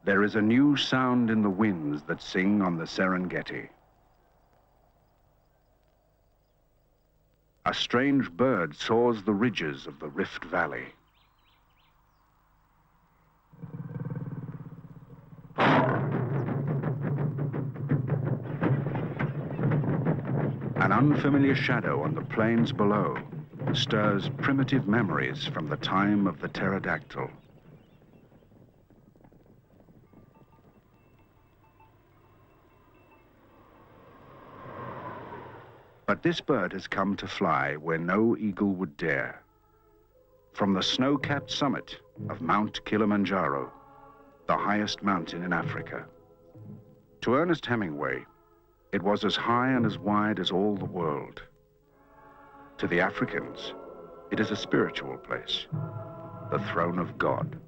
There is a new sound in the winds that sing on the Serengeti. A strange bird soars the ridges of the Rift Valley. An unfamiliar shadow on the plains below stirs primitive memories from the time of the pterodactyl. But this bird has come to fly where no eagle would dare. From the snow-capped summit of Mount Kilimanjaro, the highest mountain in Africa. To Ernest Hemingway, it was as high and as wide as all the world. To the Africans, it is a spiritual place, the throne of God.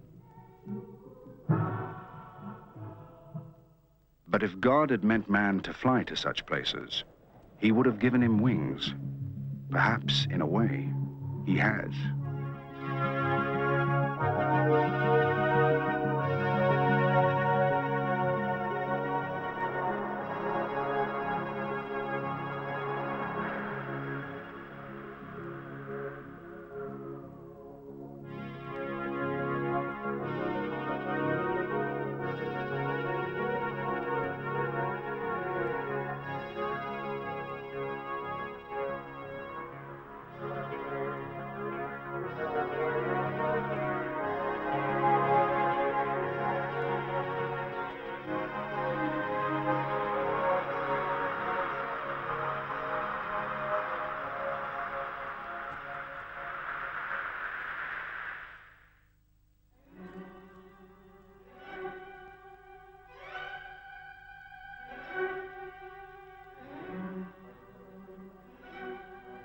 But if God had meant man to fly to such places, he would have given him wings. Perhaps, in a way, he has.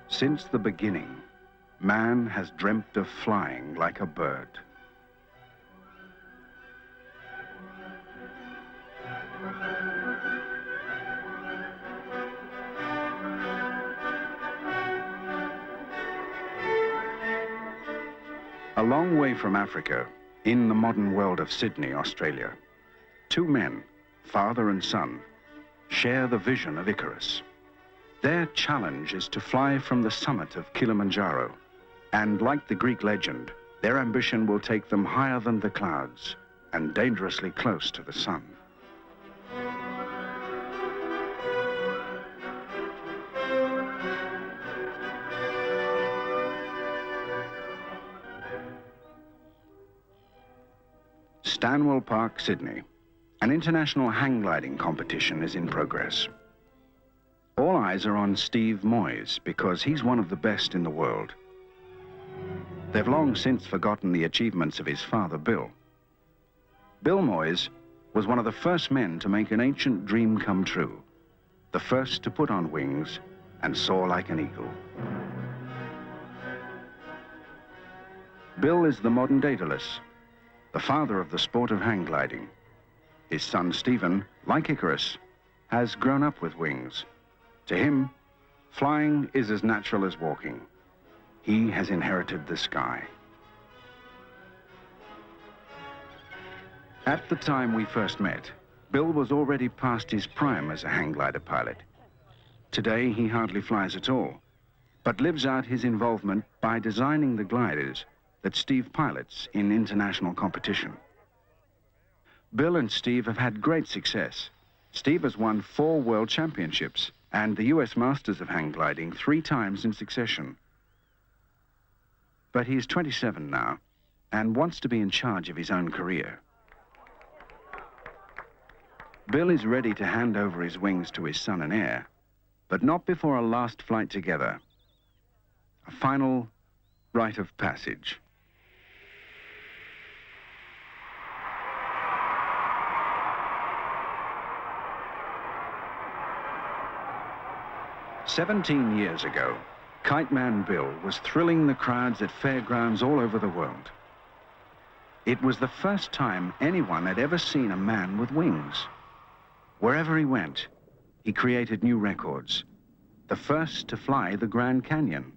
Since the beginning, man has dreamt of flying like a bird. A long way from Africa, in the modern world of Sydney, Australia, two men, father and son, share the vision of Icarus. Their challenge is to fly from the summit of Kilimanjaro, and like the Greek legend, their ambition will take them higher than the clouds and dangerously close to the sun. Stanwell Park, Sydney. An international hang gliding competition is in progress. All eyes are on Steve Moyes because he's one of the best in the world. They've long since forgotten the achievements of his father, Bill. Bill Moyes was one of the first men to make an ancient dream come true, the first to put on wings and soar like an eagle. Bill is the modern Daedalus, the father of the sport of hang gliding. His son, Stephen, like Icarus, has grown up with wings. To him, flying is as natural as walking. He has inherited the sky. At the time we first met, Bill was already past his prime as a hang glider pilot. Today, he hardly flies at all, but lives out his involvement by designing the gliders that Steve pilots in international competition. Bill and Steve have had great success. Steve has won 4 world championships and the US Masters of hang gliding 3 times in succession. But he's 27 now and wants to be in charge of his own career. Bill is ready to hand over his wings to his son and heir, but not before a last flight together. A final rite of passage. "17 years ago, Kite Man Bill was thrilling the crowds at fairgrounds all over the world. It was the first time anyone had ever seen a man with wings. Wherever he went, he created new records. The first to fly the Grand Canyon.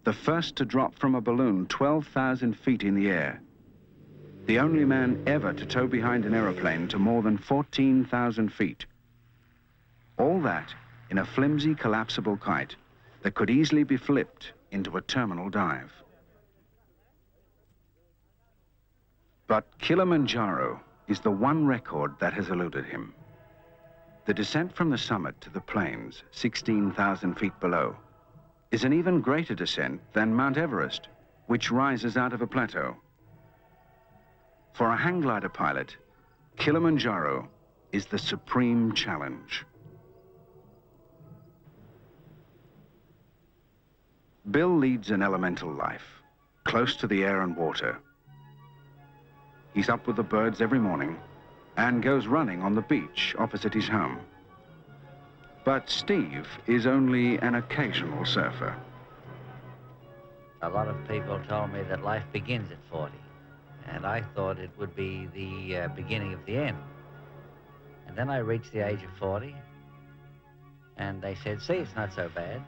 The first to drop from a balloon 12,000 feet in the air. the only man ever to tow behind an aeroplane to more than 14,000 feet. All that in a flimsy, collapsible kite that could easily be flipped into a terminal dive. But Kilimanjaro is the one record that has eluded him. The descent from the summit to the plains, 16,000 feet below, is an even greater descent than Mount Everest, which rises out of a plateau. For a hang glider pilot, Kilimanjaro is the supreme challenge. Bill leads an elemental life, close to the air and water. He's up with the birds every morning and goes running on the beach opposite his home. But Steve is only an occasional surfer. A lot of people told me that life begins at 40, and I thought it would be the beginning of the end. And then I reached the age of 40, and they said, see, it's not so bad.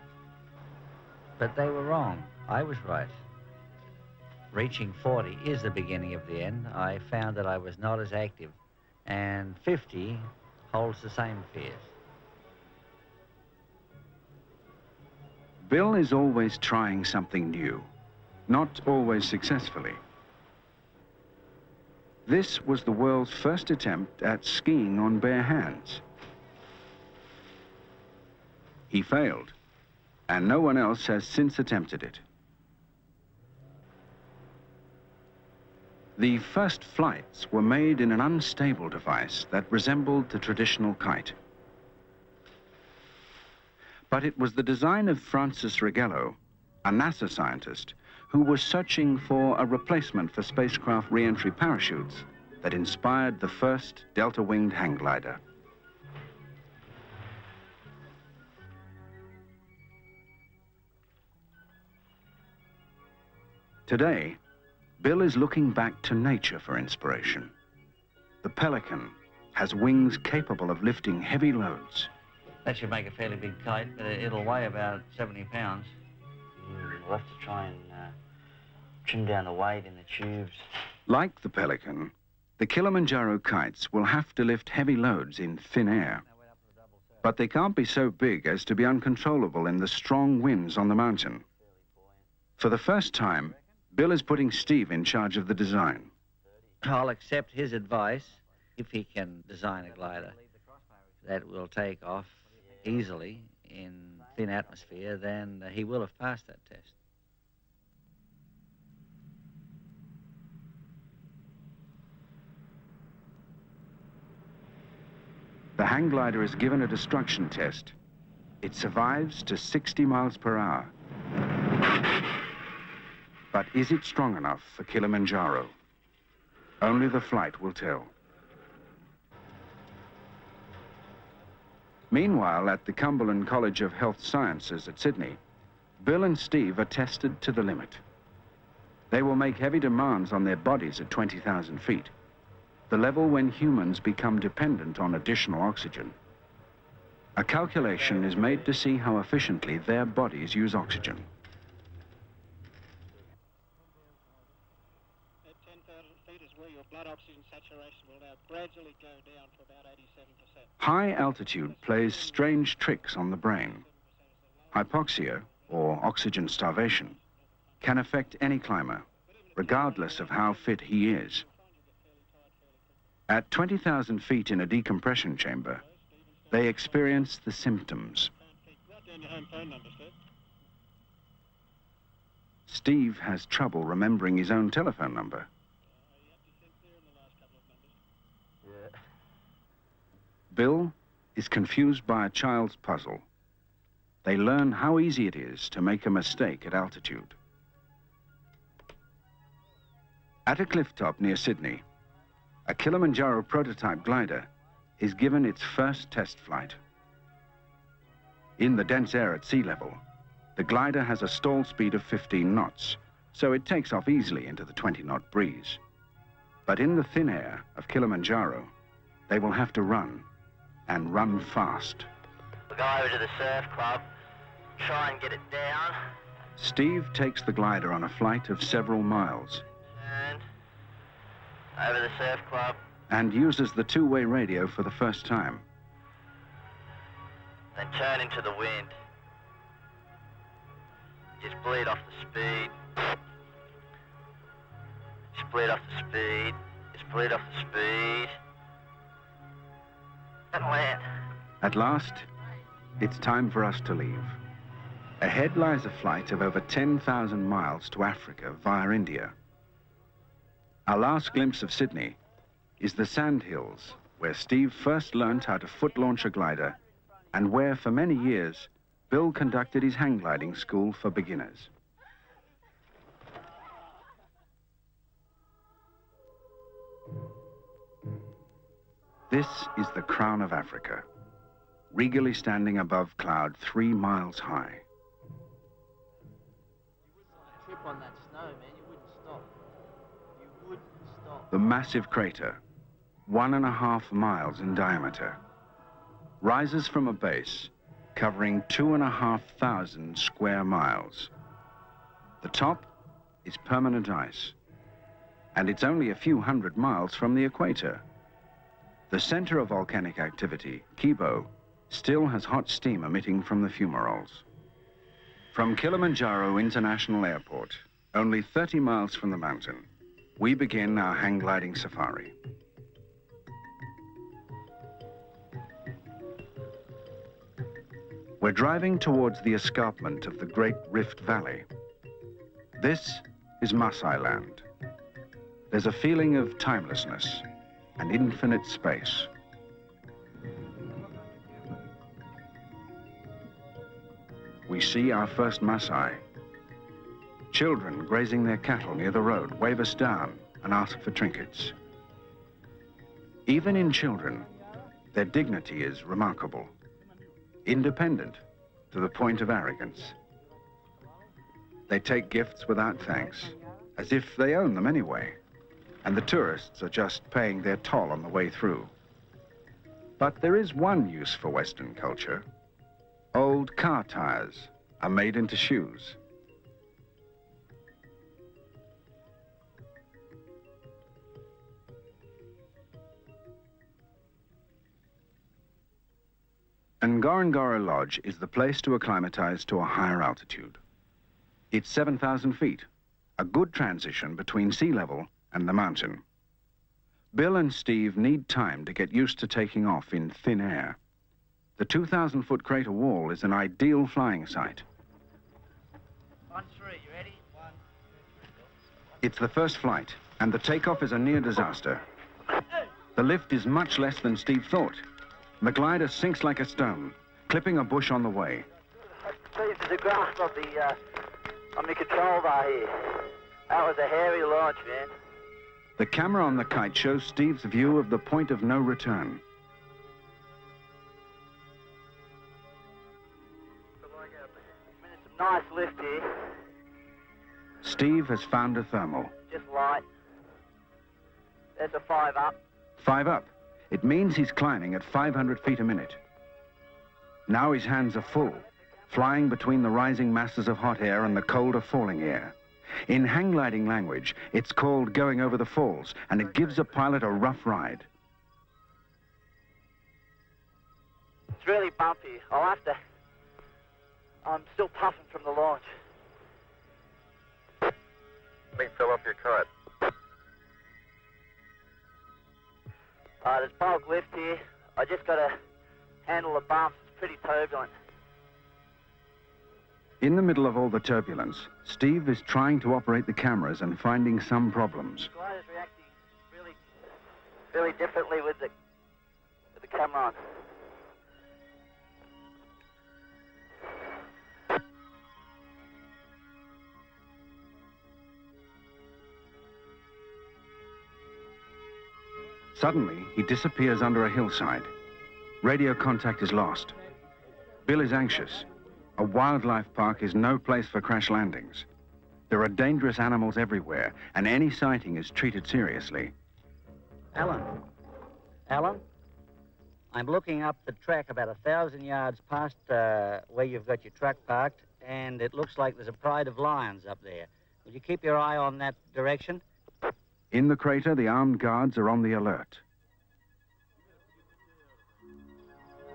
But they were wrong. I was right. Reaching 40 is the beginning of the end. I found that I was not as active, and 50 holds the same fears. Bill is always trying something new, not always successfully. This was the world's first attempt at skiing on bare hands. He failed, and no one else has since attempted it. The first flights were made in an unstable device that resembled the traditional kite. But it was the design of Francis Righello, a NASA scientist, who was searching for a replacement for spacecraft re-entry parachutes, that inspired the first delta-winged hang glider. Today, Bill is looking back to nature for inspiration. The Pelican has wings capable of lifting heavy loads. That should make a fairly big kite, but it'll weigh about 70 pounds. We'll have to try and trim down the weight in the tubes. Like the Pelican, the Kilimanjaro kites will have to lift heavy loads in thin air. But they can't be so big as to be uncontrollable in the strong winds on the mountain. For the first time, Bill is putting Steve in charge of the design. I'll accept his advice. If he can design a glider that will take off easily in thin atmosphere, then he will have passed that test. The hang glider is given a destruction test. It survives to 60 miles per hour. But is it strong enough for Kilimanjaro? Only the flight will tell. Meanwhile, at the Cumberland College of Health Sciences at Sydney, Bill and Steve are tested to the limit. They will make heavy demands on their bodies at 20,000 feet, the level when humans become dependent on additional oxygen. A calculation is made to see how efficiently their bodies use oxygen. At 10,000 feet is where your blood oxygen saturation will now gradually go down to about 87%. High altitude plays strange tricks on the brain. Hypoxia, or oxygen starvation, can affect any climber, regardless of how fit he is. At 20,000 feet in a decompression chamber, they experience the symptoms. Steve has trouble remembering his own telephone number. Bill is confused by a child's puzzle. They learn how easy it is to make a mistake at altitude. At a cliff top near Sydney, a Kilimanjaro prototype glider is given its first test flight. In the dense air at sea level, the glider has a stall speed of 15 knots, so it takes off easily into the 20-knot breeze. But in the thin air of Kilimanjaro, they will have to run, and run fast. We'll go over to the surf club, try and get it down. Steve takes the glider on a flight of several miles. And Over the surf club. And uses the two-way radio for the first time. Then turn into the wind. Just bleed off the speed. Just bleed off the speed. Just bleed off the speed. And land. At last, it's time for us to leave. Ahead lies a flight of over 10,000 miles to Africa via India. Our last glimpse of Sydney is the sandhills, where Steve first learnt how to foot-launch a glider and where, for many years, Bill conducted his hang gliding school for beginners. This is the crown of Africa, regally standing above cloud 3 miles high. Trip on that snow, man, you wouldn't stop. You wouldn't stop. The massive crater, 1.5 miles in diameter, rises from a base covering 2,500 square miles. The top is permanent ice, and it's only a few hundred miles from the equator. The center of volcanic activity, Kibo, still has hot steam emitting from the fumaroles. From Kilimanjaro International Airport, only 30 miles from the mountain, we begin our hang gliding safari. We're driving towards the escarpment of the Great Rift Valley. This is Maasai land. There's a feeling of timelessness and infinite space. We see our first Maasai. Children grazing their cattle near the road wave us down and ask for trinkets. Even in children, their dignity is remarkable. Independent to the point of arrogance. They take gifts without thanks, as if they own them anyway, and the tourists are just paying their toll on the way through. But there is one use for Western culture. Old car tires are made into shoes. Ngorongoro Lodge is the place to acclimatize to a higher altitude. It's 7,000 feet, a good transition between sea level and the mountain. Bill and Steve need time to get used to taking off in thin air. The 2,000-foot crater wall is an ideal flying site. 1, 3, you ready? 1. It's the first flight, and the takeoff is a near disaster. The lift is much less than Steve thought. The glider sinks like a stone, clipping a bush on the way. There's a grasp of on the control bar here. That was a hairy launch, man. The camera on the kite shows Steve's view of the point of no return. Some nice lift here. Steve has found a thermal. Just light. There's a 5 up. 5 up. It means he's climbing at 500 feet a minute. Now his hands are full, flying between the rising masses of hot air and the colder falling air. In hang gliding language, it's called going over the falls, and it gives a pilot a rough ride. It's really bumpy. I'm still puffing from the launch. Let me fill up your kite. There's bulk lift here. I just got to handle the bumps. It's pretty turbulent. In the middle of all the turbulence, Steve is trying to operate the cameras and finding some problems. The glider's reacting really differently with the camera on. Suddenly, he disappears under a hillside. Radio contact is lost. Bill is anxious. A wildlife park is no place for crash landings. There are dangerous animals everywhere, and any sighting is treated seriously. Alan, I'm looking up the track about 1,000 yards past where you've got your truck parked, and it looks like there's a pride of lions up there. Will you keep your eye on that direction? In the crater, the armed guards are on the alert.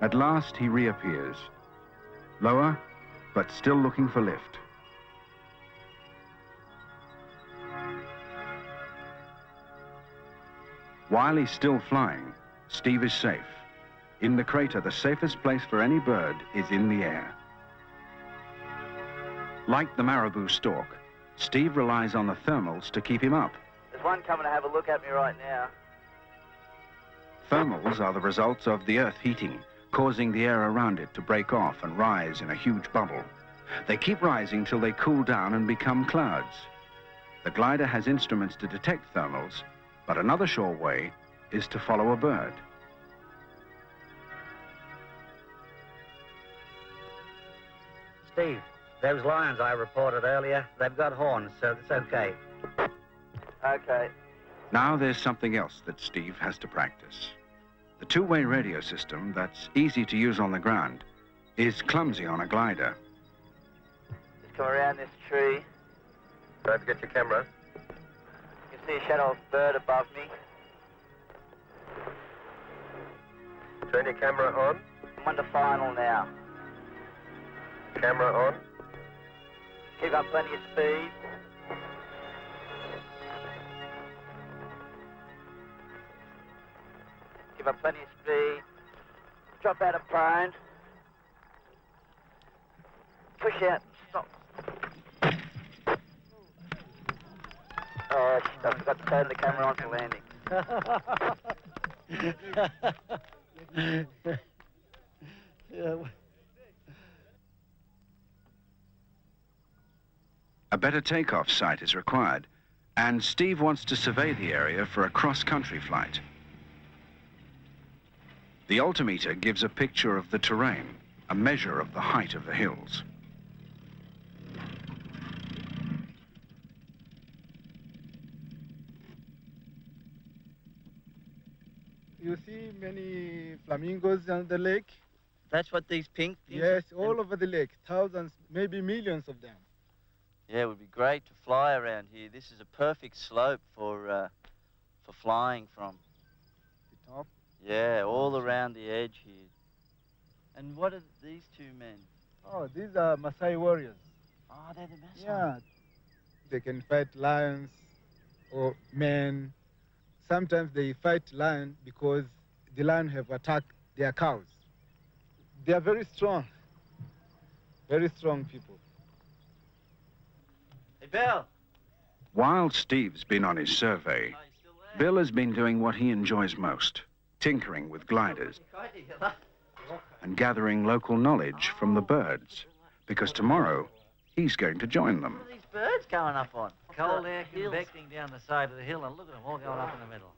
At last, he reappears. Lower, but still looking for lift. While he's still flying, Steve is safe. In the crater, the safest place for any bird is in the air. Like the marabou stork, Steve relies on the thermals to keep him up. There's one coming to have a look at me right now. Thermals are the results of the Earth heating, causing the air around it to break off and rise in a huge bubble. They keep rising till they cool down and become clouds. The glider has instruments to detect thermals, but another sure way is to follow a bird. Steve, those lions I reported earlier, they've got horns, so it's okay. Okay. Now there's something else that Steve has to practice. The two-way radio system that's easy to use on the ground is clumsy on a glider. Just come around this tree. Don't forget your camera. You can see a shadow of a bird above me. Turn your camera on. I'm on the final now. Camera on. Keep up plenty of speed. Give up plenty of speed. Drop out of prone. Push out. Stop. Oh, shit, I forgot to turn the camera on for landing. A better takeoff site is required, and Steve wants to survey the area for a cross-country flight. The altimeter gives a picture of the terrain, a measure of the height of the hills. You see many flamingos on the lake? That's what these pink things Yes, are? all over the lake. Thousands, maybe millions of them. Yeah, it would be great to fly around here. This is a perfect slope for flying from. The top? Yeah, all around the edge here. And what are these two men? Oh, these are Maasai warriors. Oh, they're the Maasai. Yeah, they can fight lions or men. Sometimes they fight lion because the lion have attacked their cows. They are very strong people. Hey, Bill. While Steve's been on his survey, Oh, you still there? Bill has been doing what he enjoys most, tinkering with gliders and gathering local knowledge from the birds, because tomorrow he's going to join them. What are these birds going up on? Cold air convecting down the side of the hill, and look at them all going up in the middle.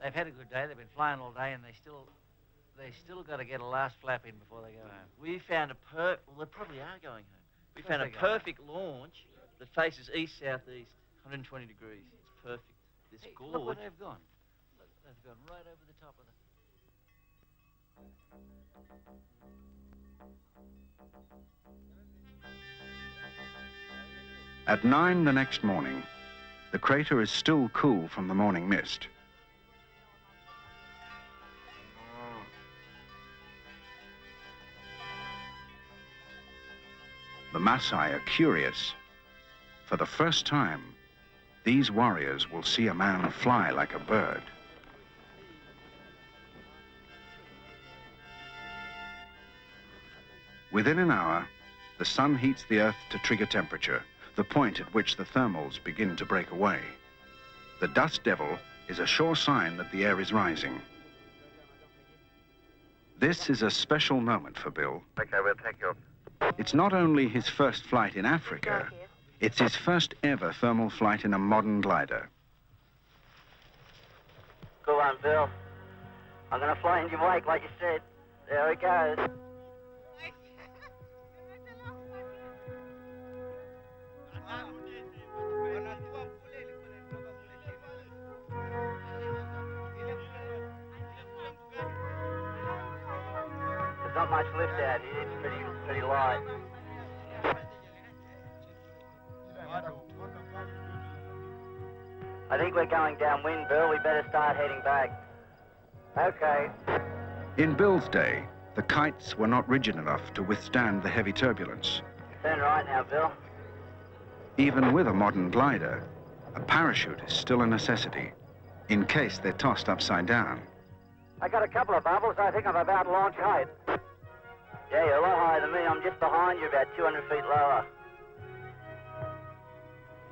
They've had a good day. They've been flying all day, and they still got to get a last flap in before they go home. We found well, they probably are going home. We Of course found a they go home. perfect launch that faces east-southeast, 120 degrees. It's perfect. This Hey, gorge. look where they've gone. Look, they've gone right over the top of the... At 9 the next morning, the crater is still cool from the morning mist. The Maasai are curious. For the first time, these warriors will see a man fly like a bird. Within an hour, the sun heats the Earth to trigger temperature, the point at which the thermals begin to break away. The dust devil is a sure sign that the air is rising. This is a special moment for Bill. Okay, we'll take you off. It's not only his first flight in Africa, it's his first ever thermal flight in a modern glider. Go on, Bill. I'm going to fly in your wake like you said. There it goes. There's not much lift out here. It's pretty light. I think we're going downwind, Bill. We better start heading back. Okay. In Bill's day, the kites were not rigid enough to withstand the heavy turbulence. Turn right now, Bill. Even with a modern glider, a parachute is still a necessity, in case they're tossed upside down. I got a couple of bubbles. I think I'm about launch height. Yeah, you're a lot higher than me. I'm just behind you, about 200 feet lower.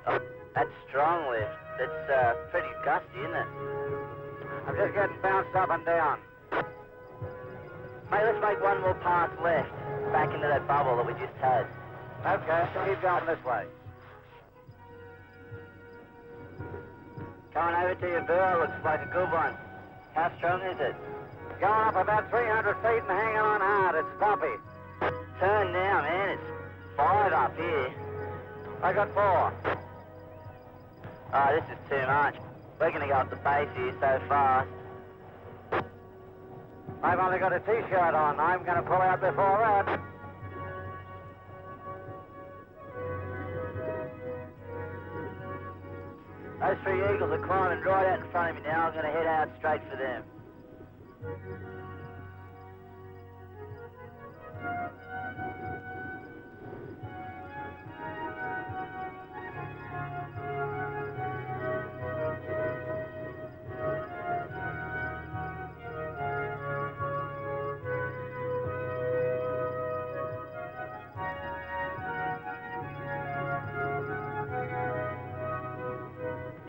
Oh, that's strong lift. That's pretty gusty, isn't it? I'm just getting bounced up and down. Hey, let's make one more pass left, back into that bubble that we just had. Okay, keep going this way. Coming over to you, Bill. Looks like a good one. How strong is it? Going up about 300 feet and hanging on hard. It's bumpy. Turn now, man. It's 5 up here. I got 4. Oh, this is too much. We're going to go up the base here so fast. I've only got a T-shirt on. I'm going to pull out before that. Those 3 eagles are climbing right out in front of me now. I'm going to head out straight for them.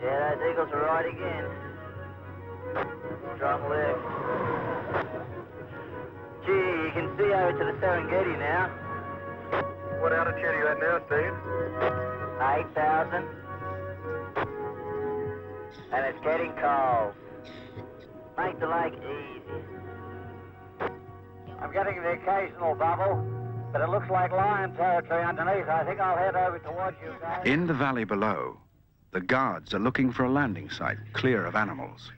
Yeah, those eagles are right again. Strong lift. Gee, you can see over to the Serengeti now. What altitude are you at now, Steve? 8,000. And it's getting cold. Make the lake easy. I'm getting the occasional bubble, but it looks like lion territory underneath. I think I'll head over towards you guys. In the valley below, the guards are looking for a landing site clear of animals.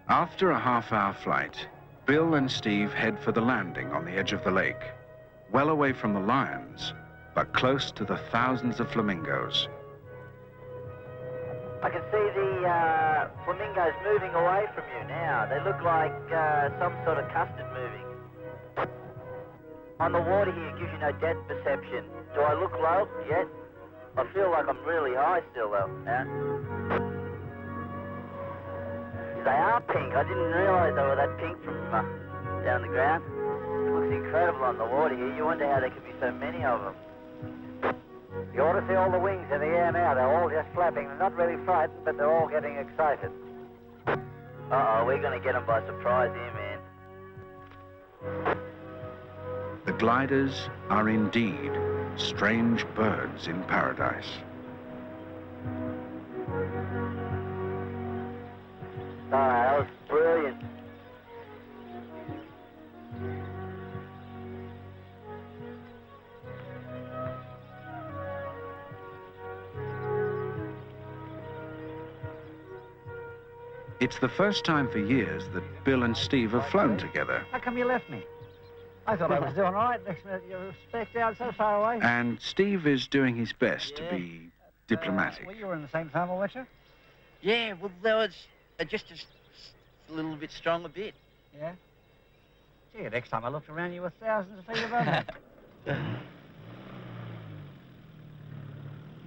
After a half-hour flight, Bill and Steve head for the landing on the edge of the lake, well away from the lions, but close to the thousands of flamingos. I can see the flamingos moving away from you now. They look like some sort of custard moving. On the water here, it gives you no depth perception. Do I look low yet? I feel like I'm really high still, though. Yeah? They are pink. I didn't realise they were that pink from down the ground. It looks incredible on the water here. You wonder how there could be so many of them. You ought to see all the wings in the air now. They're all just flapping. They're not really frightened, but they're all getting excited. Uh-oh, we're going to get them by surprise here, man. The gliders are indeed strange birds in paradise. Oh, that was brilliant. It's the first time for years that Bill and Steve have flown together. How come you left me? I thought I was doing all right. Next minute, you're specked out so far away. And Steve is doing his best to be diplomatic. Well, you were in the same family, weren't you? Yeah, well, there was just a little bit stronger bit. Yeah? Gee, next time I looked around, you were thousands of feet above me.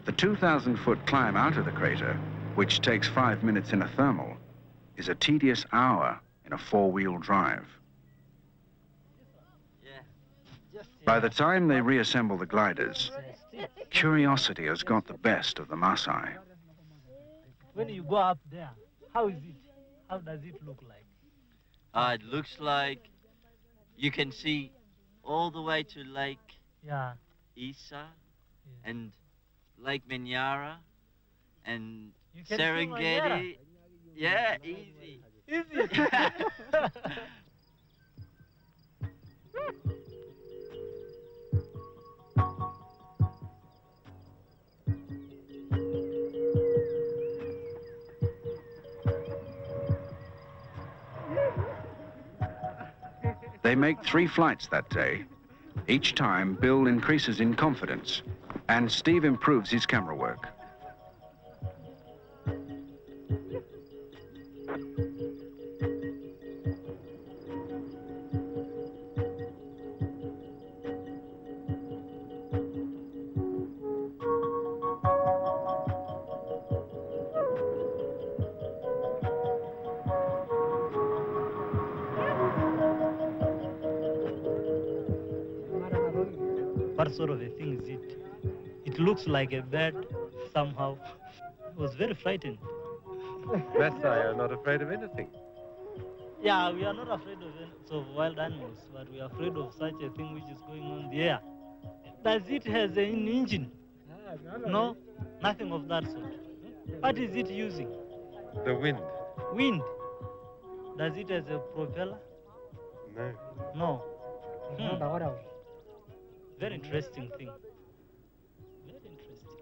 The 2,000-foot climb out of the crater, which takes 5 minutes in a thermal, is a tedious hour in a 4-wheel drive. By the time they reassemble the gliders, curiosity has got the best of the Maasai. When you go up there, how is it? How does it look like? It looks like you can see all the way to Lake Isa and Lake Minyara and Serengeti. Yeah, easy. Easy. They make 3 flights that day. Each time, Bill increases in confidence, and Steve improves his camera work. What sort of a thing is it? It looks like a bird somehow. It was very frightening. Messiah, are not afraid of anything. Yeah, we are not afraid of wild animals, but we are afraid of such a thing which is going on in the air. Does it have an engine? No, nothing of that sort. What is it using? The wind. Wind. Does it have a propeller? No. No. Very interesting thing. Very interesting.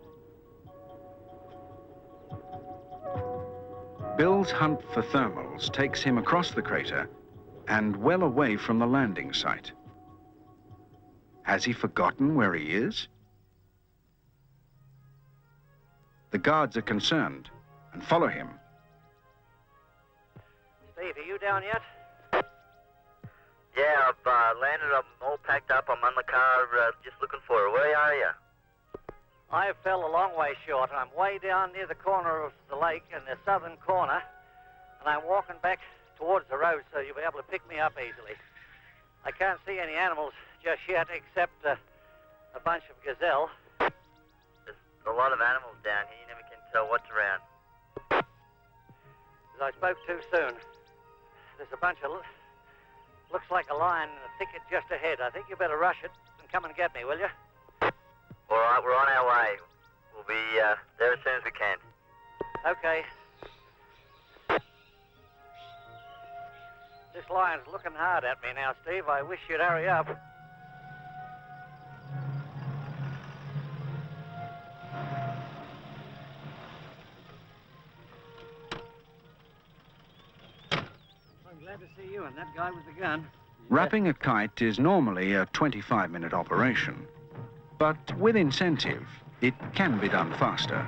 Bill's hunt for thermals takes him across the crater and well away from the landing site. Has he forgotten where he is? The guards are concerned and follow him. Steve, are you down yet? Yeah, I've landed. I'm all packed up. I'm on the car, just looking for her. Where are you? I fell a long way short. I'm way down near the corner of the lake in the southern corner, and I'm walking back towards the road so you'll be able to pick me up easily. I can't see any animals just yet except a bunch of gazelle. There's a lot of animals down here. You never can tell what's around. As I spoke too soon, there's a bunch of... Looks like a lion in a thicket just ahead. I think you better rush it and come and get me, will you? All right, we're on our way. We'll be there as soon as we can. Okay. This lion's looking hard at me now, Steve. I wish you'd hurry up. Glad to see you and that guy with the gun. Wrapping a kite is normally a 25-minute operation, but with incentive, it can be done faster.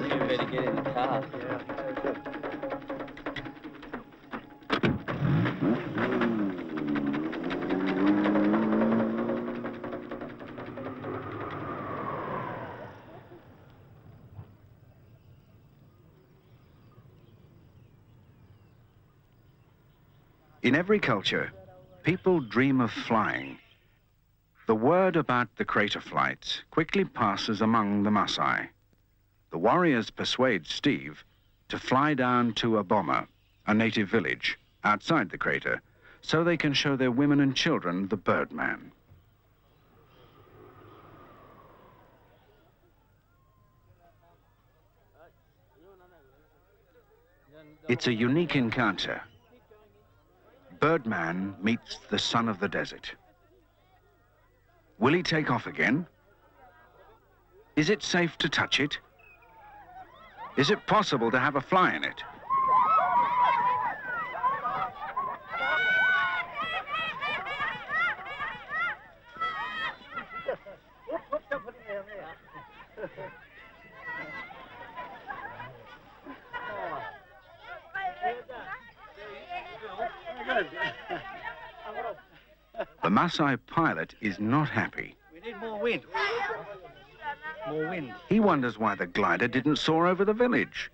You better get in the car. In every culture, people dream of flying. The word about the crater flights quickly passes among the Maasai. The warriors persuade Steve to fly down to Aboma, a native village outside the crater, so they can show their women and children the Birdman. It's a unique encounter. Birdman meets the son of the desert. Will he take off again? Is it safe to touch it? Is it possible to have a fly in it? The Maasai pilot is not happy. We need more wind. More wind. He wonders why the glider didn't soar over the village.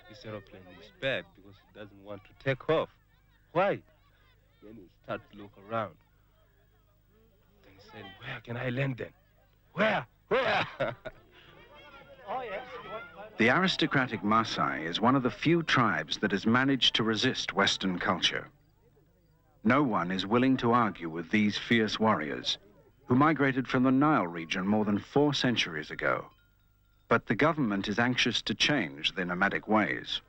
This aeroplane is bad because it doesn't want to take off. Why? Then he starts to look around. Then he said, where can I land then? Where? Where? The aristocratic Maasai is one of the few tribes that has managed to resist Western culture. No one is willing to argue with these fierce warriors who migrated from the Nile region more than 4 centuries ago. But the government is anxious to change their nomadic ways.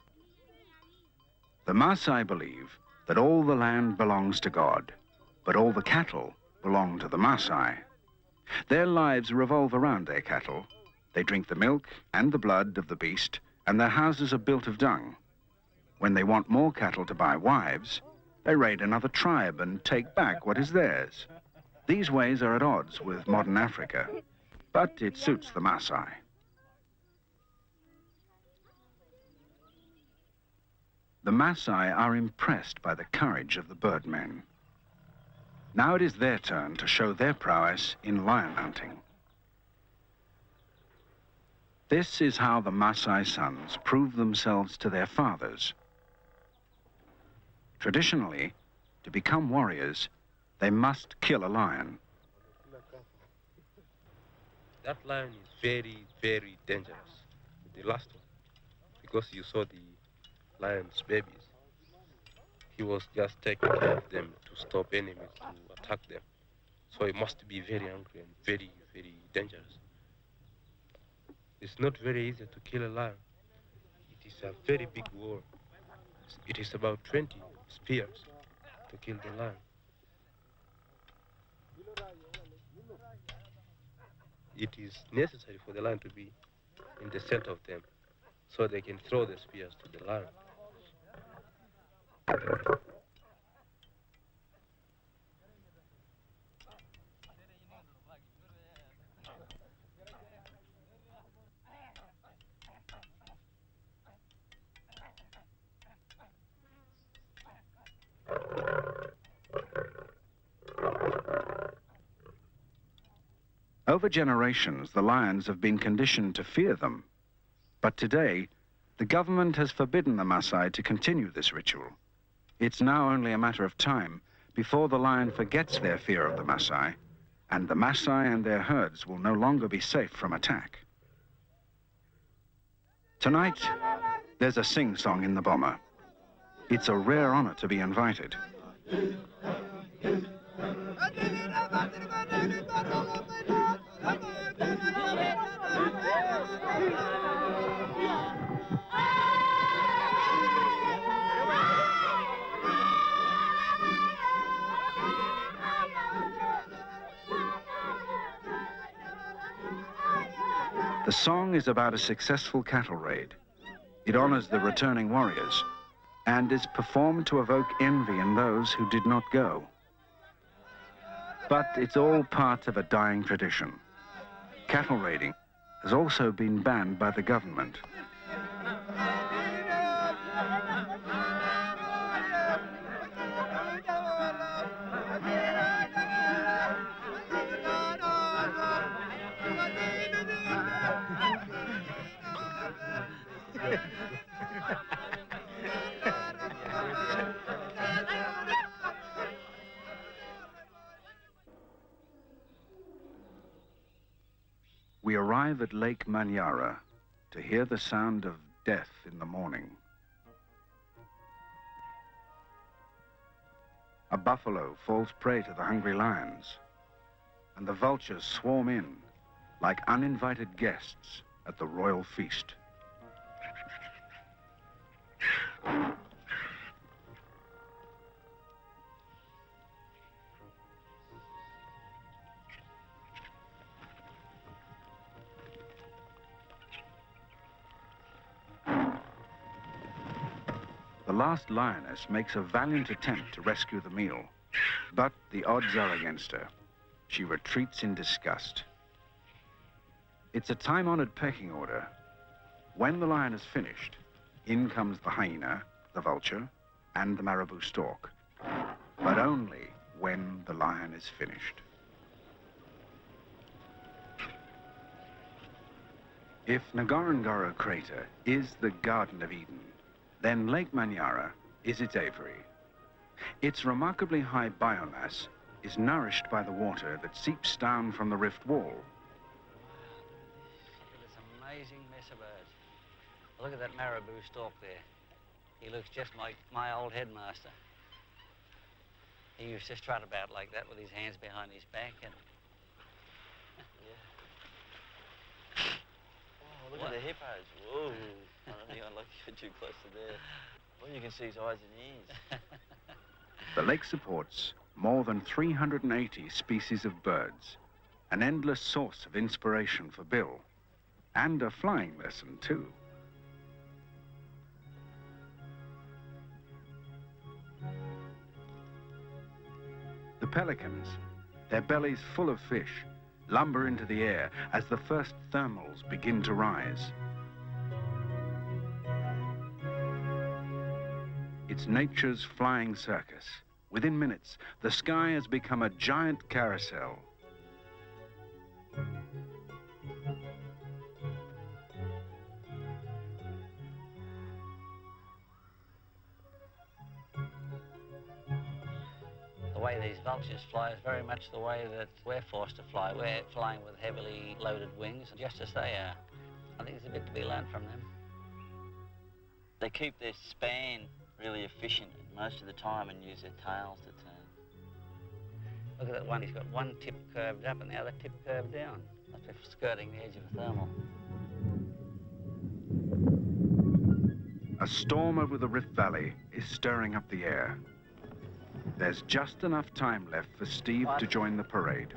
The Maasai believe that all the land belongs to God, but all the cattle belong to the Maasai. Their lives revolve around their cattle. They drink the milk and the blood of the beast, and their houses are built of dung. When they want more cattle to buy wives, they raid another tribe and take back what is theirs. These ways are at odds with modern Africa, but it suits the Maasai. The Maasai are impressed by the courage of the Birdmen. Now it is their turn to show their prowess in lion hunting. This is how the Maasai sons prove themselves to their fathers. Traditionally, to become warriors, they must kill a lion. That lion is very, very dangerous. The last one, because you saw the lion's babies. He was just taking care of them to stop enemies to attack them. So he must be very angry and very, very dangerous. It's not very easy to kill a lion. It is a very big war. It is about 20 spears to kill the lion. It is necessary for the lion to be in the center of them so they can throw the spears to the lion. Over generations, the lions have been conditioned to fear them. But today, the government has forbidden the Maasai to continue this ritual. It's now only a matter of time before the lion forgets their fear of the Maasai, and the Maasai and their herds will no longer be safe from attack. Tonight, there's a sing-song in the bomber. It's a rare honor to be invited. The song is about a successful cattle raid. It honors the returning warriors and is performed to evoke envy in those who did not go. But it's all part of a dying tradition. Cattle raiding has also been banned by the government. We arrive at Lake Manyara to hear the sound of death in the morning. A buffalo falls prey to the hungry lions, and the vultures swarm in like uninvited guests at the royal feast. The last lioness makes a valiant attempt to rescue the meal, but the odds are against her. She retreats in disgust. It's a time-honored pecking order. When the lion is finished, in comes the hyena, the vulture, and the marabou stork. But only when the lion is finished. If Ngorongoro Crater is the Garden of Eden, then Lake Manyara is its aviary. Its remarkably high biomass is nourished by the water that seeps down from the rift wall. It's amazing mess of birds. Look at that marabou stalk there. He looks just like my old headmaster. He used to strut about like that with his hands behind his back and... Yeah. Oh, look at the hippos. Whoa. I don't think I'd like to get too close to there. All you can see is eyes and ears. The lake supports more than 380 species of birds, an endless source of inspiration for Bill, and a flying lesson too. The pelicans, their bellies full of fish, lumber into the air as the first thermals begin to rise. It's nature's flying circus. Within minutes, the sky has become a giant carousel. The way these vultures fly is very much the way that we're forced to fly. We're flying with heavily loaded wings, just as they are. I think there's a bit to be learned from them. They keep their span really efficient most of the time and use their tails to turn. Look at that one, he's got one tip curved up and the other tip curved down. That's for skirting the edge of a thermal. A storm over the Rift Valley is stirring up the air. There's just enough time left for Steve to join the parade.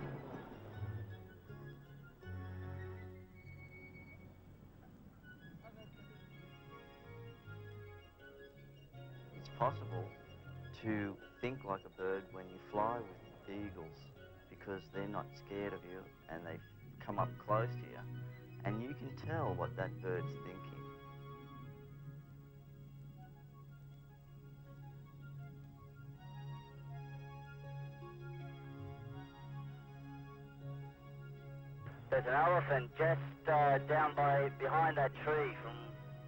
It's possible to think like a bird when you fly with eagles because they're not scared of you and they come up close to you and you can tell what that bird's thinking. There's an elephant just behind that tree from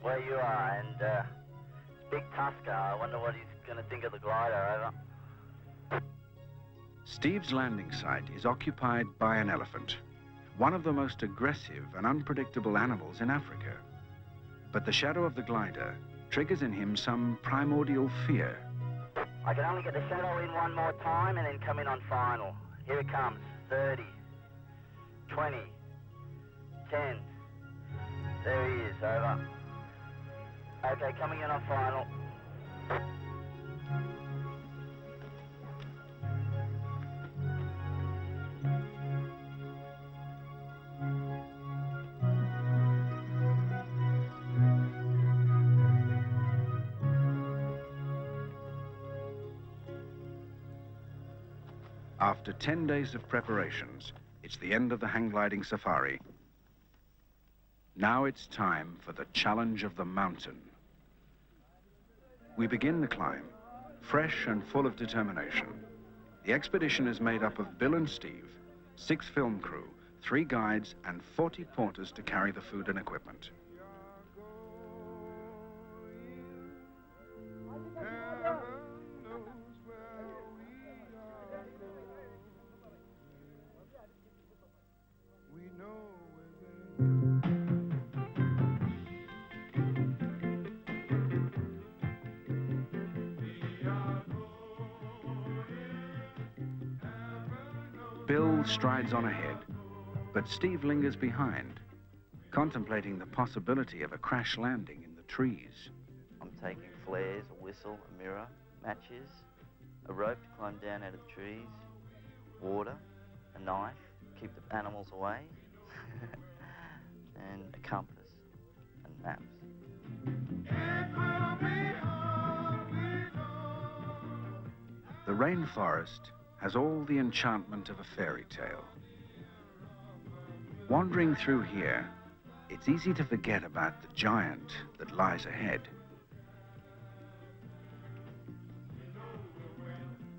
where you are, and it's big tusker. I wonder what he's going to think of the glider, over. Steve's landing site is occupied by an elephant, one of the most aggressive and unpredictable animals in Africa. But the shadow of the glider triggers in him some primordial fear. I can only get the shadow in one more time and then come in on final. Here it comes. 30, 20, 10. There he is, over. Okay, coming in on final. After 10 days of preparations, it's the end of the hang gliding safari. Now it's time for the challenge of the mountain. We begin the climb, fresh and full of determination. The expedition is made up of Bill and Steve, 6 film crew, 3 guides, and 40 porters to carry the food and equipment. Bill strides on ahead, but Steve lingers behind, contemplating the possibility of a crash landing in the trees. I'm taking flares, a whistle, a mirror, matches, a rope to climb down out of the trees, water, a knife, keep the animals away, and a compass and maps. The rainforest has all the enchantment of a fairy tale. Wandering through here, it's easy to forget about the giant that lies ahead.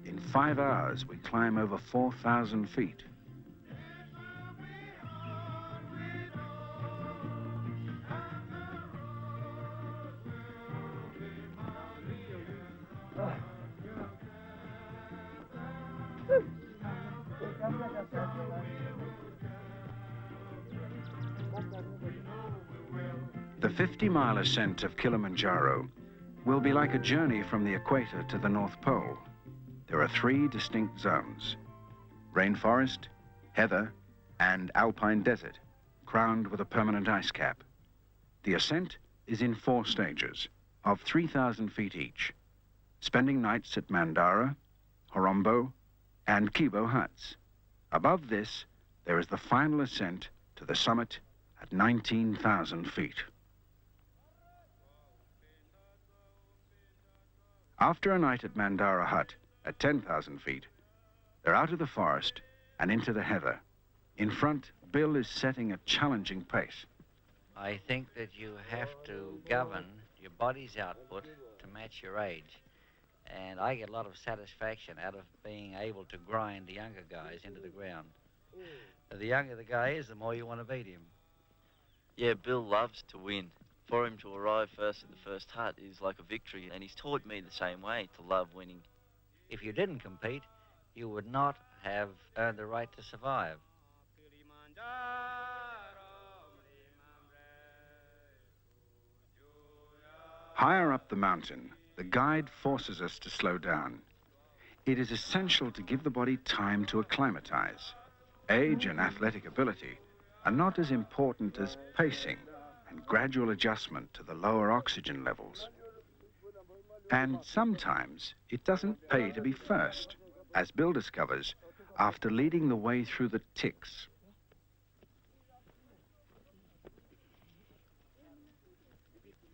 In 5 hours, we climb over 4,000 feet. The 50-mile ascent of Kilimanjaro will be like a journey from the equator to the North Pole. There are 3 distinct zones: rainforest, heather, and alpine desert, crowned with a permanent ice cap. The ascent is in 4 stages of 3,000 feet each, spending nights at Mandara, Horombo, and Kibo huts. Above this, there is the final ascent to the summit at 19,000 feet. After a night at Mandara hut at 10,000 feet, they're out of the forest and into the heather. In front, Bill is setting a challenging pace. I think that you have to govern your body's output to match your age. And I get a lot of satisfaction out of being able to grind the younger guys into the ground. The younger the guy is, the more you want to beat him. Yeah, Bill loves to win. For him to arrive first in the first hut is like a victory, and he's taught me the same way, to love winning. If you didn't compete, you would not have earned the right to survive. Higher up the mountain, the guide forces us to slow down. It is essential to give the body time to acclimatize. Age and athletic ability are not as important as pacing and gradual adjustment to the lower oxygen levels. And sometimes it doesn't pay to be first, as Bill discovers after leading the way through the ticks.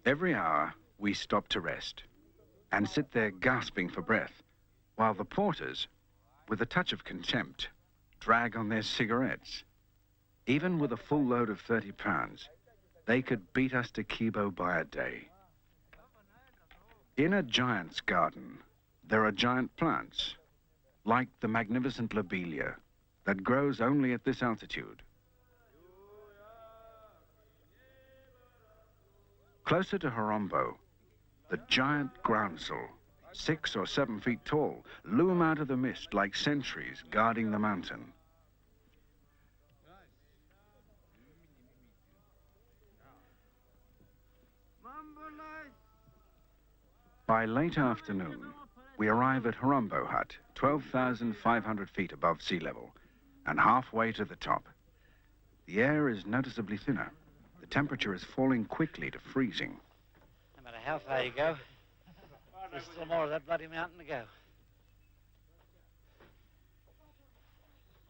Every hour, we stop to rest and sit there gasping for breath, while the porters, with a touch of contempt, drag on their cigarettes. Even with a full load of 30 pounds, they could beat us to Kibo by a day. In a giant's garden, there are giant plants, like the magnificent lobelia, that grows only at this altitude. Closer to Horombo, the giant groundsel, 6 or 7 feet tall, loom out of the mist like sentries guarding the mountain. By late afternoon, we arrive at Horombo Hut, 12,500 feet above sea level, and halfway to the top. The air is noticeably thinner. The temperature is falling quickly to freezing. No matter how far you go, there's still more of that bloody mountain to go.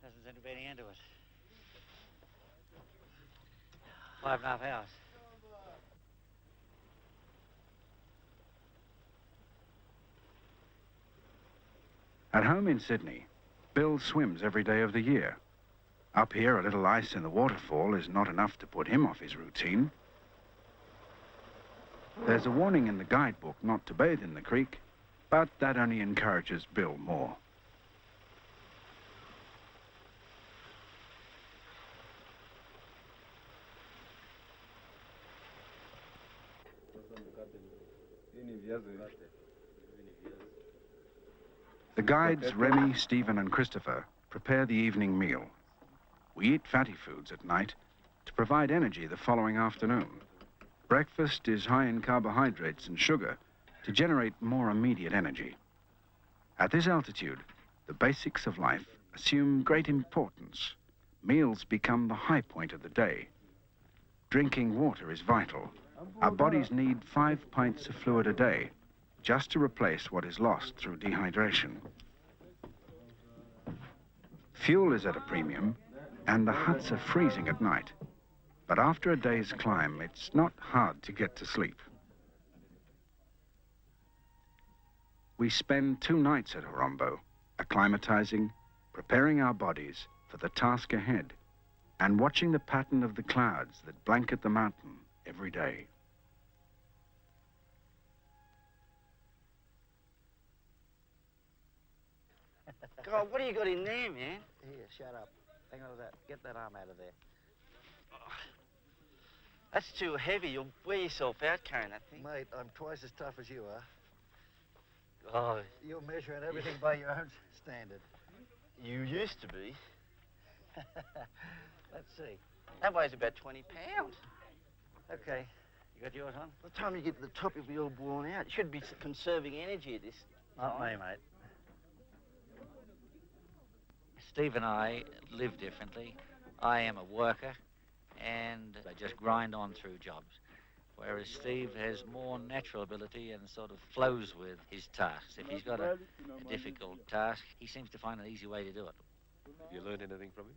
Doesn't seem to be any end to it. 5.5 hours. At home in Sydney, Bill swims every day of the year. Up here, a little ice in the waterfall is not enough to put him off his routine. There's a warning in the guidebook not to bathe in the creek, but that only encourages Bill more. The guides, Remy, Stephen, and Christopher, prepare the evening meal. We eat fatty foods at night to provide energy the following afternoon. Breakfast is high in carbohydrates and sugar to generate more immediate energy. At this altitude, the basics of life assume great importance. Meals become the high point of the day. Drinking water is vital. Our bodies need 5 pints of fluid a day just to replace what is lost through dehydration. Fuel is at a premium, and the huts are freezing at night. But after a day's climb, it's not hard to get to sleep. We spend 2 nights at Horombo, acclimatizing, preparing our bodies for the task ahead, and watching the pattern of the clouds that blanket the mountain every day. God, what do you got in there, man? Here, shut up. Hang on to that. Get that arm out of there. That's too heavy. You'll wear yourself out carrying that thing. Mate, I'm twice as tough as you are. Oh, You're measuring everything by your own standard. you used to be. Let's see. That weighs about 20 pounds. Okay. You got yours on? By the time you get to the top, you'll be all worn out. You should be conserving energy at this Not time. me, mate. Steve and I live differently. I am a worker, and I just grind on through jobs. Whereas Steve has more natural ability and sort of flows with his tasks. If he's got a difficult task, he seems to find an easy way to do it. Have you learned anything from him?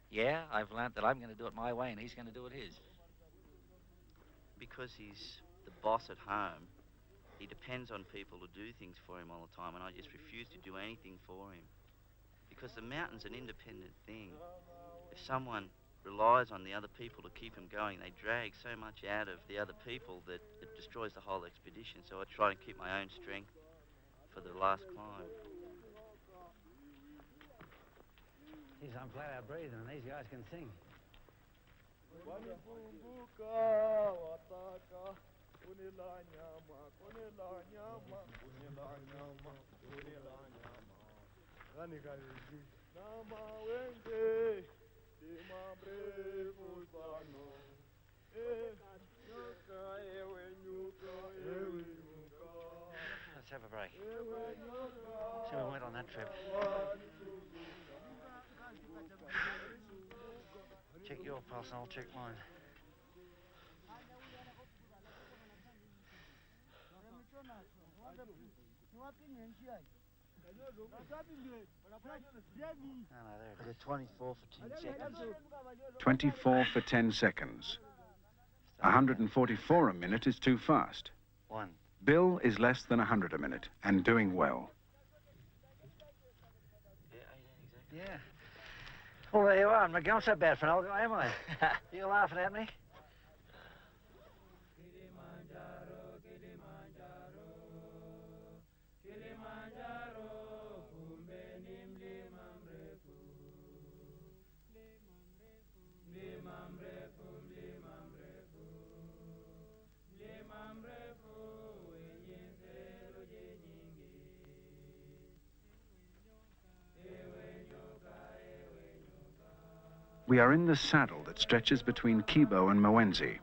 Yeah, I've learned that I'm going to do it my way and he's going to do it his. Because he's the boss at home, he depends on people to do things for him all the time, and I just refuse to do anything for him. Because the mountain's an independent thing. If someone relies on the other people to keep him going, they drag so much out of the other people that it destroys the whole expedition. So I try and keep my own strength for the last climb. Geez, I'm flat out breathing and these guys can sing. Let's have a break. So we went on that trip. Check your pulse and I'll check mine. I got 24 for 10 seconds. 24 for 10 seconds. 144 a minute is too fast. One. Bill is less than 100 a minute and doing well. Yeah. Well, there you are. I'm not going so bad for an old guy, am I? You laughing at me? We are in the saddle that stretches between Kibo and Moenzi.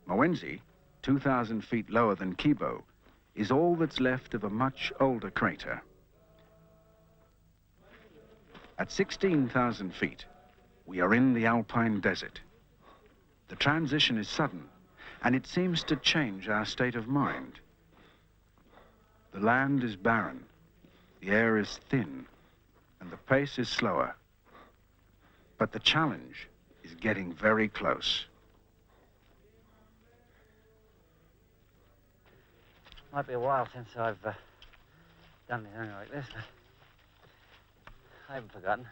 Moenzi, 2,000 feet lower than Kibo, is all that's left of a much older crater. At 16,000 feet, we are in the Alpine desert. The transition is sudden, and it seems to change our state of mind. The land is barren, the air is thin, and the pace is slower. But the challenge is getting very close. Might be a while since I've done anything like this, but I haven't forgotten.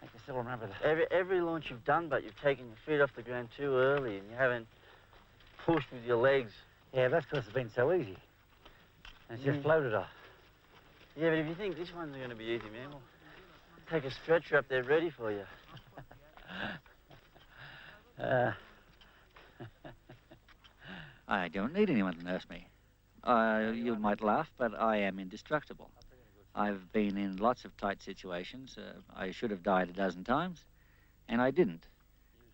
I can still remember that. Every launch you've done, but you've taken your feet off the ground too early and you haven't pushed with your legs. Yeah, that's because it's been so easy. And it's just floated off. Yeah, but if you think this one's going to be easy, man, well, take a stretcher up there ready for you. I don't need anyone to nurse me. You might laugh, but I am indestructible. I've been in lots of tight situations. I should have died a dozen times, and I didn't.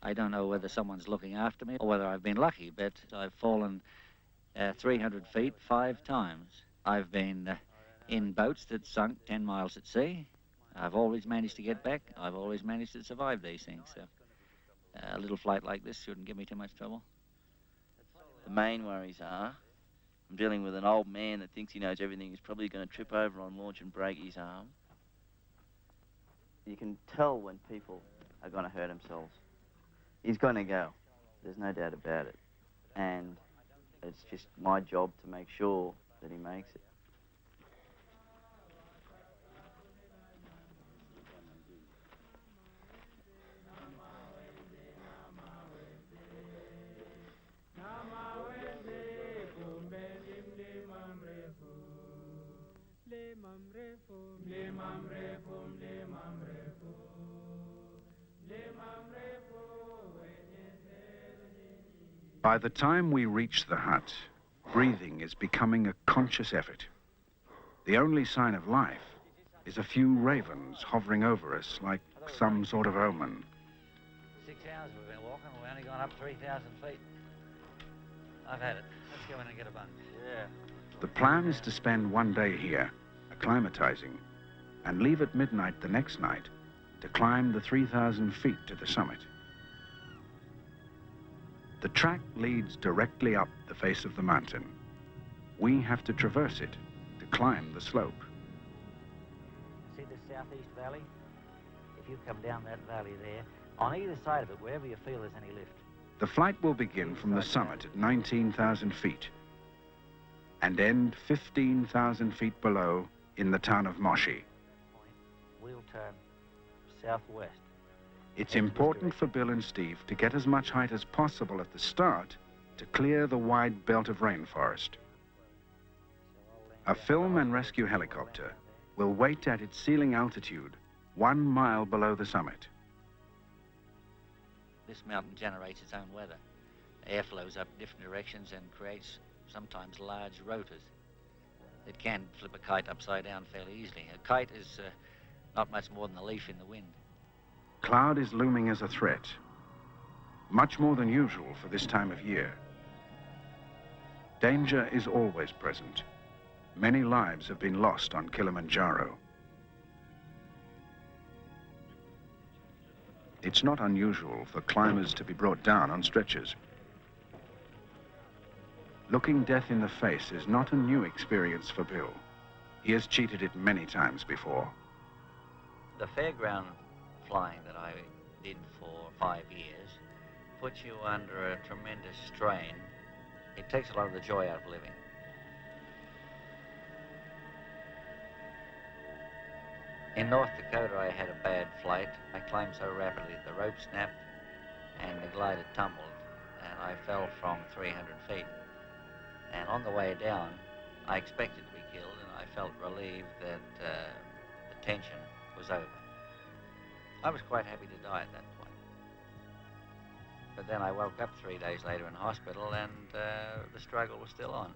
I don't know whether someone's looking after me or whether I've been lucky, but I've fallen 300 feet 5 times. I've been in boats that sunk 10 miles at sea. I've always managed to get back. I've always managed to survive these things. So a little flight like this shouldn't give me too much trouble. The main worries are, I'm dealing with an old man that thinks he knows everything. He's probably going to trip over on launch and break his arm. You can tell when people are going to hurt themselves. He's going to go. There's no doubt about it. And it's just my job to make sure that he makes it. By the time we reach the hut, breathing is becoming a conscious effort. The only sign of life is a few ravens hovering over us like some sort of omen. 6 hours we've been walking. We've only gone up 3,000 feet. I've had it. Let's go in and get a bunk. Yeah. The plan is to spend one day here, acclimatizing, and leave at midnight the next night to climb the 3,000 feet to the summit. The track leads directly up the face of the mountain. We have to traverse it to climb the slope. See this southeast valley? If you come down that valley there, on either side of it, wherever you feel there's any lift. The flight will begin from the summit at 19,000 feet and end 15,000 feet below in the town of Moshi. We'll turn southwest. It's important for Bill and Steve to get as much height as possible at the start to clear the wide belt of rainforest. A film and rescue helicopter will wait at its ceiling altitude 1 mile below the summit. This mountain generates its own weather. Air flows up different directions and creates sometimes large rotors. It can flip a kite upside down fairly easily. A kite is not much more than a leaf in the wind. Cloud is looming as a threat, much more than usual for this time of year. Danger is always present. Many lives have been lost on Kilimanjaro. It's not unusual for climbers to be brought down on stretchers. Looking death in the face is not a new experience for Bill. He has cheated it many times before. The fairground flying that I did for 5 years puts you under a tremendous strain. It takes a lot of the joy out of living. In North Dakota, I had a bad flight. I climbed so rapidly that the rope snapped and the glider tumbled, and I fell from 300 feet. And on the way down, I expected to be killed, and I felt relieved that the tension was over. I was quite happy to die at that point. But then I woke up 3 days later in hospital, and the struggle was still on.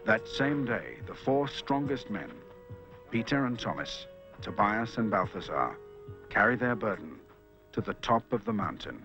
That same day, the 4 strongest men, Peter and Thomas, Tobias and Balthazar, carry their burden to the top of the mountain.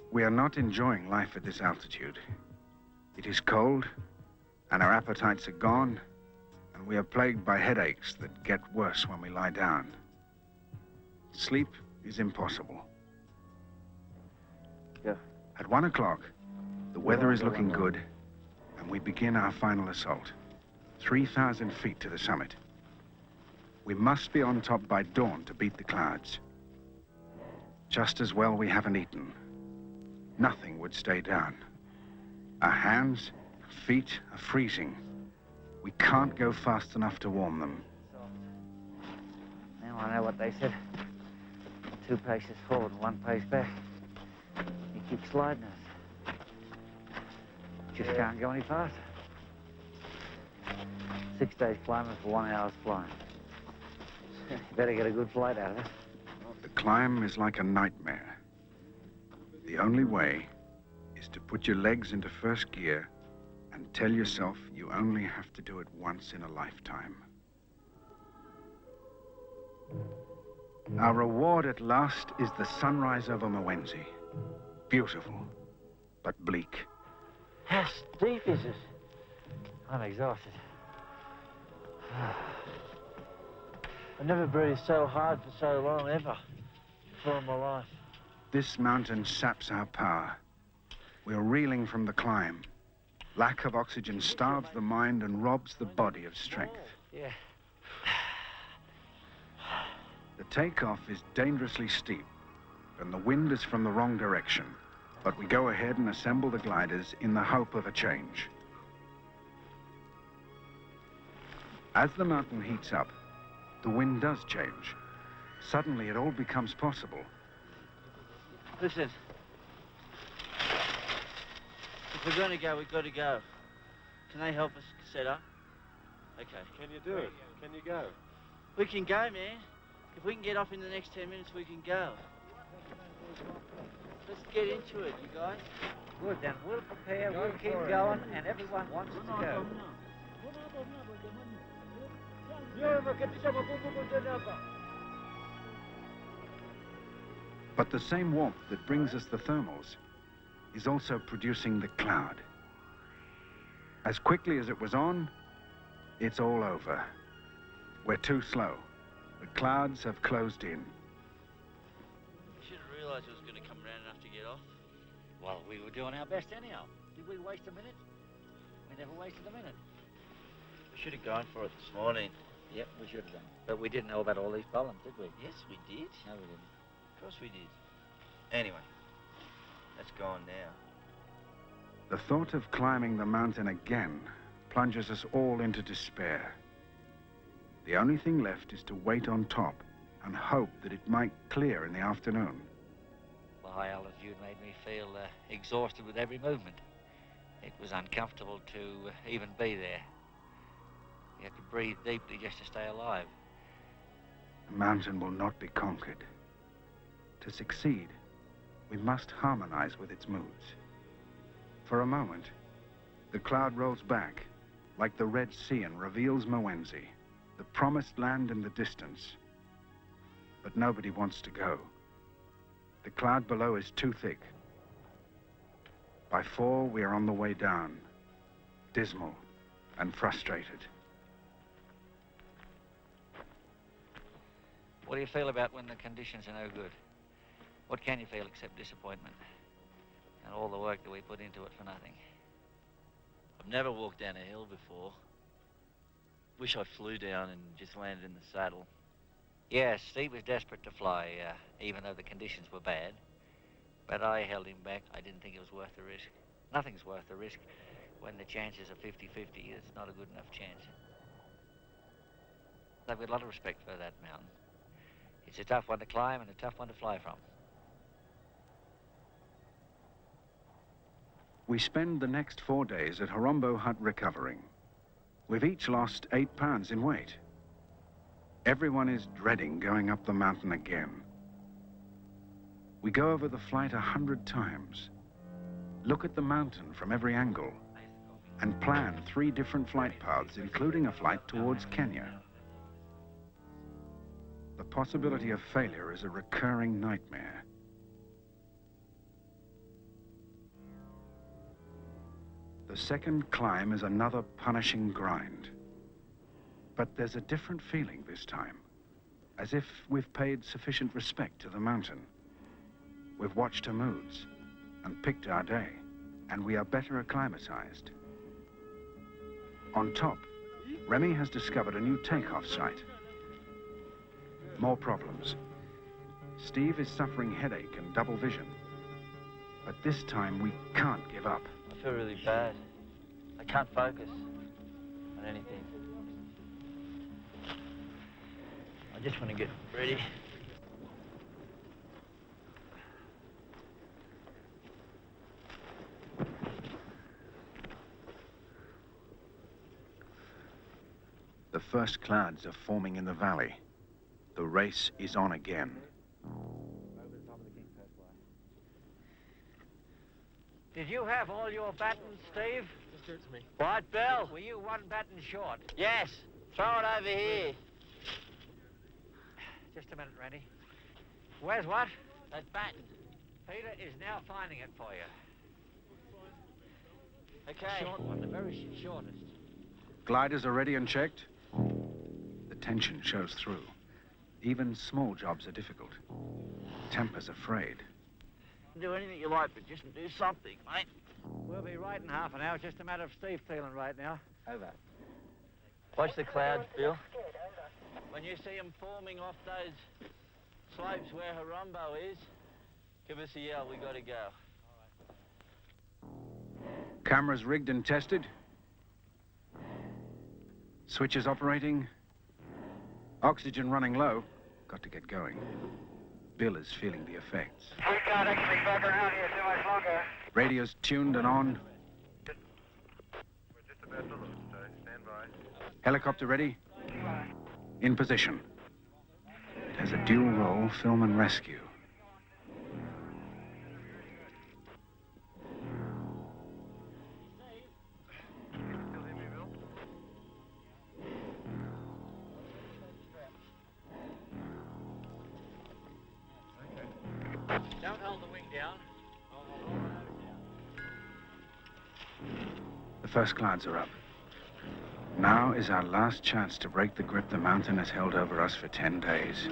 We are not enjoying life at this altitude. It is cold, and our appetites are gone, and we are plagued by headaches that get worse when we lie down. Sleep is impossible. Yeah. At 1 o'clock, the weather is looking good, and we begin our final assault. 3,000 feet to the summit. We must be on top by dawn to beat the clouds. Just as well we haven't eaten. Nothing would stay down. Our hands, feet are freezing. We can't go fast enough to warm them. Now I know what they said. 2 paces forward and 1 pace back. You keep sliding us. Just can't go any faster. 6 days climbing for 1 hour's flying. You better get a good flight out of it. The climb is like a nightmare. The only way is to put your legs into first gear and tell yourself you only have to do it once in a lifetime. Our reward at last is the sunrise over Moenzi. Beautiful, but bleak. How steep is it? I'm exhausted. I've never breathed so hard for so long, ever, before in my life. This mountain saps our power. We're reeling from the climb. Lack of oxygen starves the mind and robs the body of strength. Yeah. The takeoff is dangerously steep, and the wind is from the wrong direction. But we go ahead and assemble the gliders in the hope of a change. As the mountain heats up, the wind does change. Suddenly, it all becomes possible. Listen. If we're going to go, we've got to go. Can they help us set up? Okay. Can you do it? Can you go? We can go, man. If we can get off in the next 10 minutes, we can go. Let's get into it, you guys. Good, then we'll prepare, we'll keep going, and everyone wants to go. But the same warmth that brings us the thermals is also producing the cloud. As quickly as it was on, it's all over. We're too slow. The clouds have closed in. You should have realised it was going to come round enough to get off. Well, we were doing our best anyhow. Did we waste a minute? We never wasted a minute. We should have gone for it this morning. Yep, we should have done. But we didn't know about all these problems, did we? Yes, we did. No, we didn't. Of course we did. Anyway, let's go on now. The thought of climbing the mountain again plunges us all into despair. The only thing left is to wait on top and hope that it might clear in the afternoon. The high altitude made me feel exhausted with every movement. It was uncomfortable to even be there. You had to breathe deeply just to stay alive. The mountain will not be conquered. To succeed, we must harmonize with its moods. For a moment, the cloud rolls back like the Red Sea and reveals Moyes, the promised land in the distance. But nobody wants to go. The cloud below is too thick. By 4, we are on the way down, dismal and frustrated. What do you feel about when the conditions are no good? What can you feel except disappointment? And all the work that we put into it for nothing. I've never walked down a hill before. Wish I flew down and just landed in the saddle. Yes, Steve was desperate to fly, even though the conditions were bad. But I held him back. I didn't think it was worth the risk. Nothing's worth the risk when the chances are 50-50. It's not a good enough chance. I've got a lot of respect for that mountain. It's a tough one to climb and a tough one to fly from. We spend the next 4 days at Horombo Hut recovering. We've each lost 8 pounds in weight. Everyone is dreading going up the mountain again. We go over the flight 100 times, look at the mountain from every angle, and plan 3 different flight paths, including a flight towards Kenya. The possibility of failure is a recurring nightmare. The second climb is another punishing grind. But there's a different feeling this time, as if we've paid sufficient respect to the mountain. We've watched her moods and picked our day, and we are better acclimatized. On top, Remy has discovered a new takeoff site. More problems. Steve is suffering headache and double vision. But this time, we can't give up. I feel really bad. I can't focus on anything. I just want to get ready. The first clouds are forming in the valley. The race is on again. Did you have all your battens, Steve? Just do it to me. What, Bill? Were you 1 batten short? Yes. Throw it over here. Just a minute, Randy. Where's what? That batten. Peter is now finding it for you. Okay. Short one, the very shortest. Gliders are ready and checked. The tension shows through. Even small jobs are difficult. Temper's afraid. Do anything you like, but just do something, mate. We'll be right in half an hour. It's just a matter of Steve feeling right now. Over. Watch the clouds, Bill. When you see them forming off those slopes where Harumbo is, give us a yell. We got to go. Cameras rigged and tested. Switches operating. Oxygen running low. Got to get going. Bill is feeling the effects. We can't actually back around here too much longer. Radio's tuned and on. We're just about to launch, so stand by. Helicopter ready. In position. It has a dual role, film and rescue. Don't hold the wing down. The first clouds are up. Now is our last chance to break the grip the mountain has held over us for 10 days.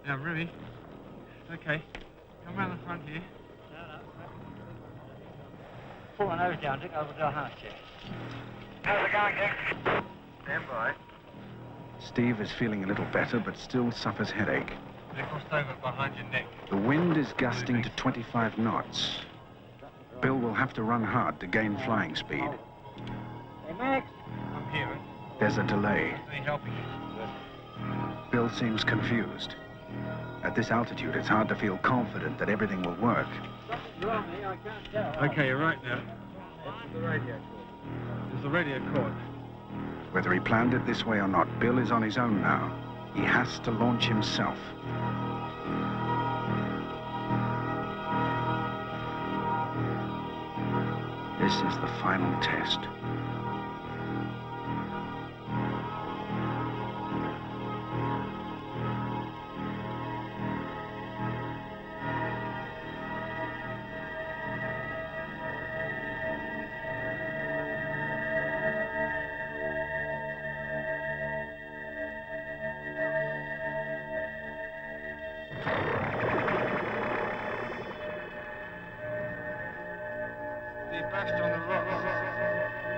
Now, Ruby. Okay. Come around the front here. Pull my nose down, Dick. Over to our harness chair. How's it going, Dick? Stand by. Steve is feeling a little better, but still suffers headache. They're crossed over behind your neck. The wind is gusting to 25 knots. Bill will have to run hard to gain flying speed. Hey, Max. I'm here. There's a delay. Any helping you? Bill seems confused. At this altitude, it's hard to feel confident that everything will work. Something's wrong here, I can't tell. Okay, you're right now. That's the radio cord. There's the radio cord. Whether he planned it this way or not, Bill is on his own now. He has to launch himself. This is the final test.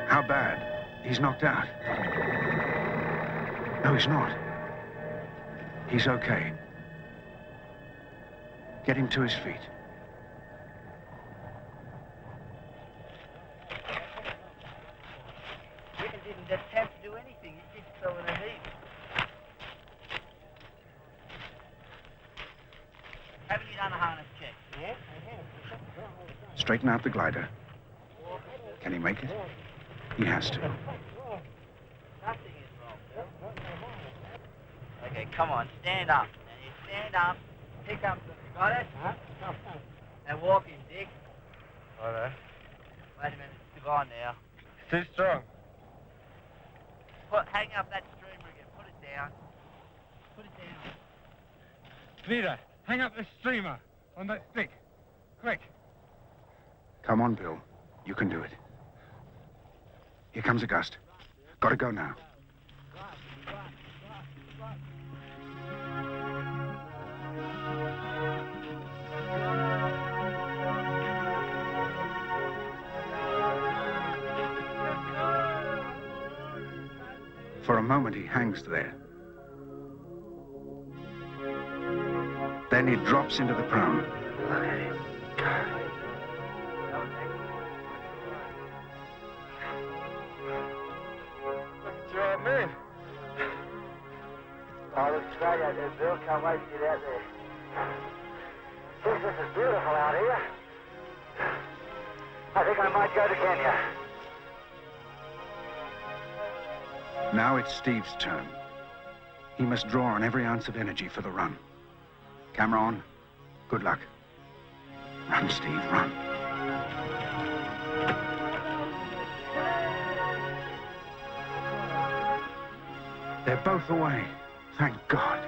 How bad? He's knocked out. No, he's not. He's okay. Get him to his feet. Rickon didn't attempt to do anything. He just fell in a heap. Haven't you done a harness check? Yes, I have. Straighten out the glider. Can he make it? He has to. Nothing is wrong. Okay, come on, stand up. And you stand up, pick up the... Got it? Now walk in, Dick. All right. Wait a minute, it's gone now. Too strong. Hang up that streamer again. Put it down. Put it down. Peter, hang up the streamer on that stick. Quick. Come on, Bill. You can do it. Here comes a gust. Gotta go now. For a moment, he hangs there. Then he drops into the prone. Man. Oh, looks great out there, Bill. Can't wait to get out there. Jeez, this is beautiful out here. I think I might go to Kenya. Now it's Steve's turn. He must draw on every ounce of energy for the run. Camera on. Good luck. Run, Steve, run. They're both away. Thank God.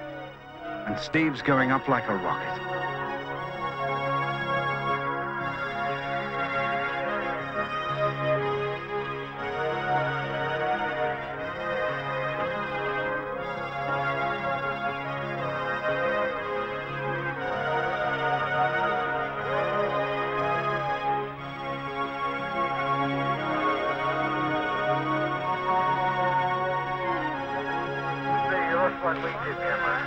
And Steve's going up like a rocket. That's what we did, Cameron.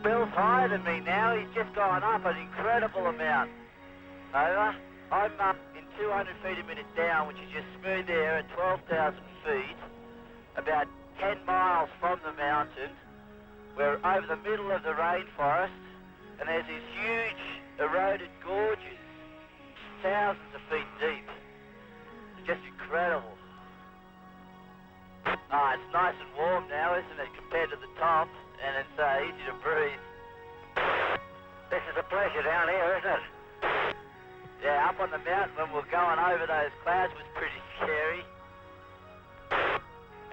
Bill's higher than me now. He's just gone up an incredible amount. Over. I'm in 200 feet a minute down, which is just smooth air at 12,000 feet, about 10 miles from the mountain. We're over the middle of the rainforest, and there's these huge eroded gorges, thousands of feet deep. It's just incredible. It's nice and warm now, isn't it, compared to the top? And it's easy to breathe. This is a pleasure down here, isn't it? Yeah, up on the mountain when we're going over those clouds was pretty scary.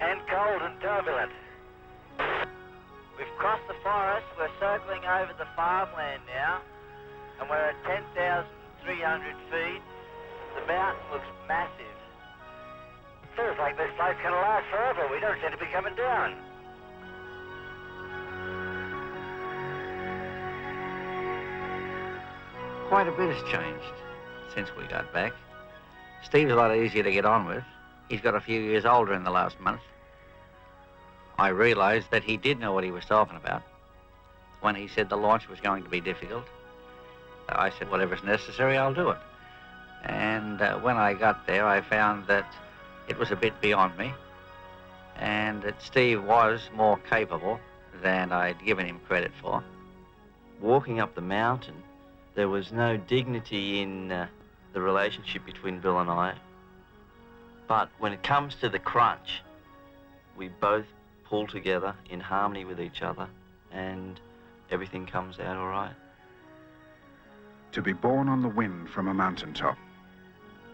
And cold and turbulent. We've crossed the forest, we're circling over the farmland now, and we're at 10,300 feet. The mountain looks massive. Feels like this place can last forever. We don't seem to be coming down. Quite a bit has changed since we got back. Steve's a lot easier to get on with. He's got a few years older in the last month. I realised that he did know what he was talking about. When he said the launch was going to be difficult, I said, whatever's necessary, I'll do it. And when I got there, I found that it was a bit beyond me, and that Steve was more capable than I'd given him credit for. Walking up the mountain, there was no dignity in the relationship between Bill and I. But when it comes to the crunch, we both pull together in harmony with each other, and everything comes out all right. To be born on the wind from a mountaintop,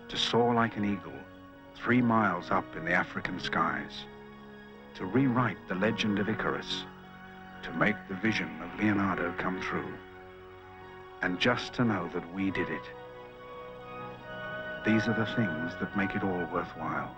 to soar like an eagle 3 miles up in the African skies, to rewrite the legend of Icarus, to make the vision of Leonardo come true, and just to know that we did it. These are the things that make it all worthwhile.